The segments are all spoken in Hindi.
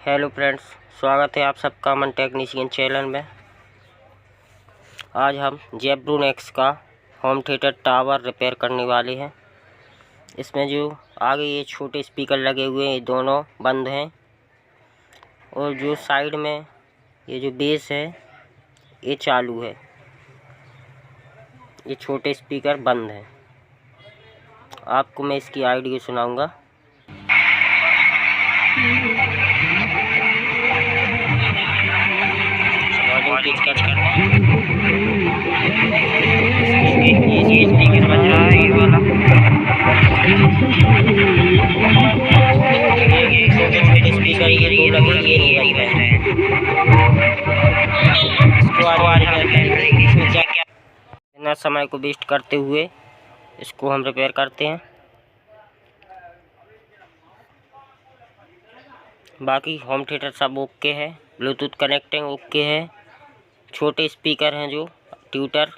हेलो फ्रेंड्स, स्वागत है आप सबका अमन टेक्नीशियन चैनल में। आज हम जेब्रोनिक्स का होम थिएटर टावर रिपेयर करने वाले हैं। इसमें जो आगे ये छोटे स्पीकर लगे हुए हैं, ये दोनों बंद हैं, और जो साइड में ये जो बेस है ये चालू है। ये छोटे स्पीकर बंद हैं। आपको मैं इसकी आइडिया सुनाऊंगा। स्पीकर ये दो लगे, ये नहीं बज रहे हैं। इसको आज इसमें क्या क्या बिना समय को वेस्ट करते हुए इसको हम रिपेयर करते हैं। बाकी होम थिएटर सब ओके है, ब्लूटूथ कनेक्टिंग ओके है। छोटे स्पीकर हैं जो ट्यूटर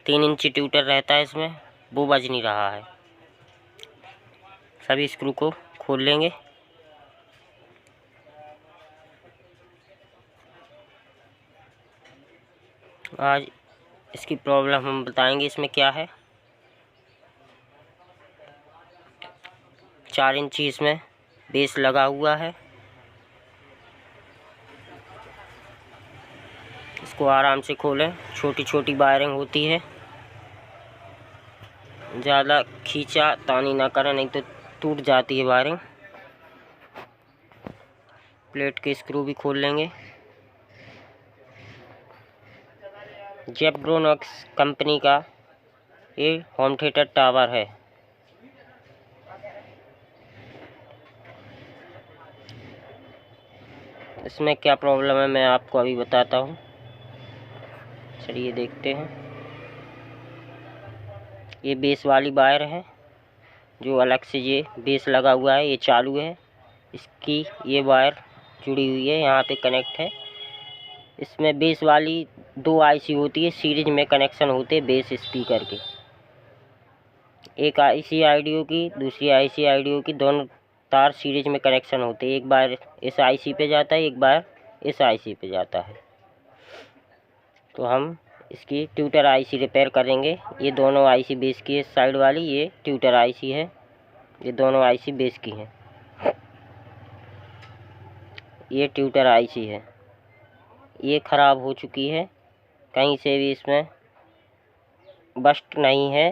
3 इंची ट्यूटर रहता है इसमें, वो बज नहीं रहा है। सभी स्क्रू को खोल लेंगे। आज इसकी प्रॉब्लम हम बताएंगे। इसमें क्या है, 4 इंची इसमें बेस लगा हुआ है। इसको आराम से खोलें। छोटी छोटी वायरिंग होती है, ज़्यादा खींचा तानी ना करें, नहीं तो टूट जाती है वायरिंग। प्लेट के स्क्रू भी खोल लेंगे। जेब्रोनिक्स कंपनी का ये होम थिएटर टावर है। इसमें क्या प्रॉब्लम है मैं आपको अभी बताता हूँ। चलिए देखते हैं। ये बेस वाली वायर है, जो अलग से ये बेस लगा हुआ है, ये चालू है। इसकी ये वायर जुड़ी हुई है, यहाँ पे कनेक्ट है। इसमें बेस वाली 2 आईसी होती है, सीरीज में कनेक्शन होते हैं बेस स्पीकर के। एक आईसी आईडियो की, दूसरी आईसी आईडियो की, दोनों तार सीरीज में कनेक्शन होते हैं। एक बार इस आईसी पे जाता है, एक बार इस आईसी पे जाता है। तो हम इसकी ट्यूटर आईसी रिपेयर करेंगे। ये दोनों आईसी बेस की है, साइड वाली ये ट्यूटर आईसी है। ये दोनों आईसी बेस की हैं। ये ट्यूटर आईसी है, ये ख़राब हो चुकी है। कहीं से भी इसमें बस्ट नहीं है,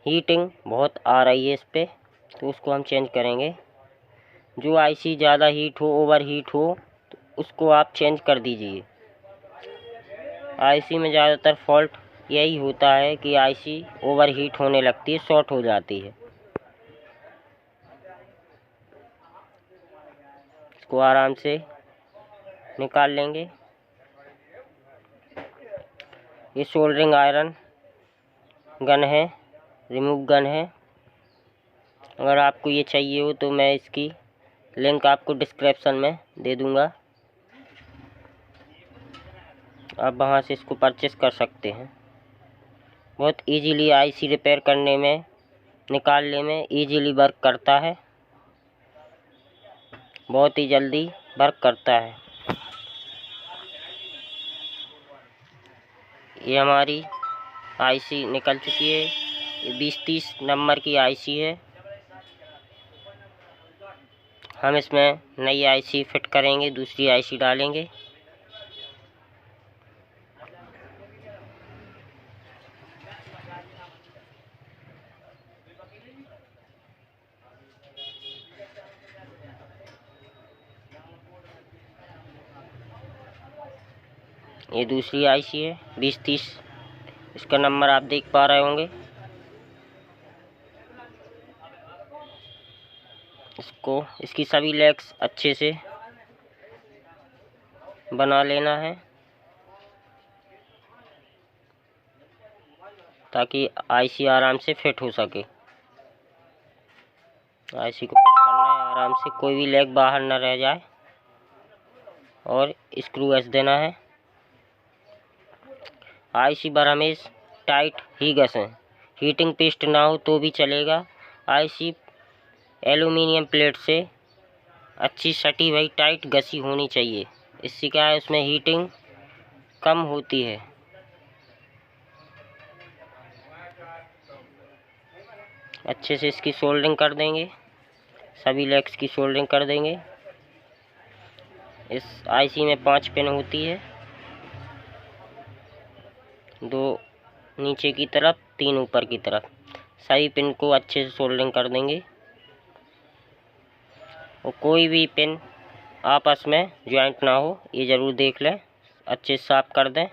हीटिंग बहुत आ रही है इस पर, तो उसको हम चेंज करेंगे। जो आईसी ज़्यादा हीट हो, ओवर हीट हो, तो उसको आप चेंज कर दीजिए। आईसी में ज़्यादातर फॉल्ट यही होता है कि आईसी ओवर हीट होने लगती है, शॉर्ट हो जाती है। इसको आराम से निकाल लेंगे। ये सोल्डरिंग आयरन गन है, रिमूव गन है। अगर आपको ये चाहिए हो तो मैं इसकी लिंक आपको डिस्क्रिप्शन में दे दूँगा, आप वहाँ से इसको परचेस कर सकते हैं। बहुत इजीली आईसी रिपेयर करने में, निकालने में इजीली वर्क करता है, बहुत ही जल्दी वर्क करता है। ये हमारी आईसी निकल चुकी है। ये 2030 नंबर की आईसी है। हम इसमें नई आईसी फिट करेंगे, दूसरी आईसी डालेंगे। ये दूसरी आईसी है 2030, इसका नंबर आप देख पा रहे होंगे। इसको इसकी सभी लेग्स अच्छे से बना लेना है, ताकि आईसी आराम से फिट हो सके। आईसी को फिट करना है आराम से, कोई भी लेग बाहर न रह जाए, और स्क्रू एस देना है। आईसी पर हमेशा टाइट ही घसें, हीटिंग पेस्ट ना हो तो भी चलेगा। आईसी एल्युमिनियम प्लेट से अच्छी सटी हुई टाइट घसी होनी चाहिए। इससे क्या है, उसमें हीटिंग कम होती है। अच्छे से इसकी सोल्डरिंग कर देंगे, सभी लेग्स की सोल्डरिंग कर देंगे। इस आईसी में 5 पिन होती है, 2 नीचे की तरफ, 3 ऊपर की तरफ। सभी पिन को अच्छे से सोल्डरिंग कर देंगे और कोई भी पिन आपस में ज्वाइंट ना हो, ये ज़रूर देख लें। अच्छे से साफ कर दें।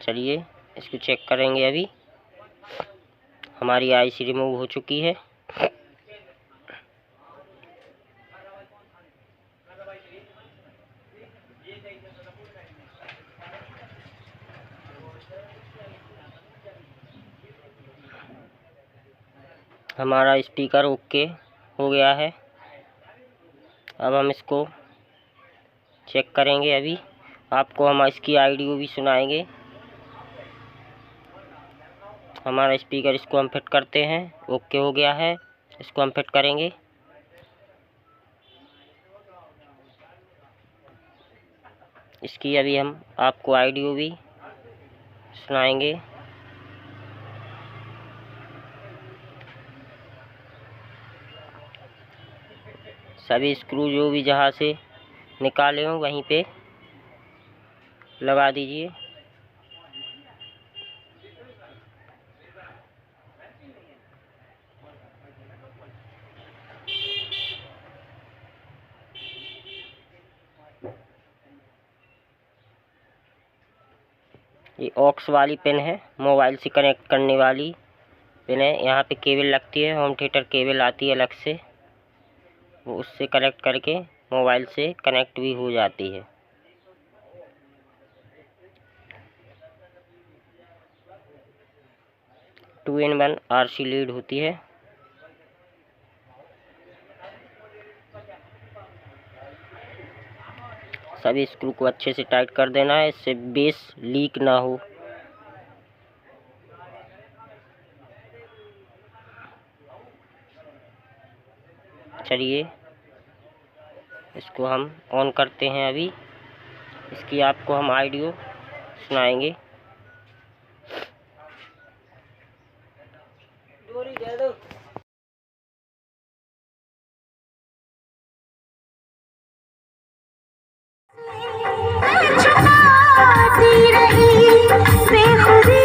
चलिए इसको चेक करेंगे। अभी हमारी आईसी रिमूव हो चुकी है। हमारा स्पीकर ओके हो गया है। अब हम इसको चेक करेंगे। अभी आपको हम इसकी ऑडियो भी सुनाएंगे। हमारा स्पीकर, इसको हम फिट करते हैं। ओके हो गया है, इसको हम फिट करेंगे। इसकी अभी हम आपको ऑडियो भी सुनाएंगे। सभी स्क्रू जो भी जहाँ से निकाले हों वहीं पे लगा दीजिए। ये ऑक्स वाली पिन है, मोबाइल से कनेक्ट करने वाली पिन है। यहाँ पे केबल लगती है, होम थिएटर केबल आती है अलग से, वो उससे कनेक्ट करके मोबाइल से कनेक्ट भी हो जाती है। Two in one RC lead होती है। सभी स्क्रू को अच्छे से टाइट कर देना है, इससे बेस लीक ना हो। चलिए इसको हम ऑन करते हैं। अभी इसकी आपको हम ऑडियो सुनाएंगे। छुपाती रही बेखुदी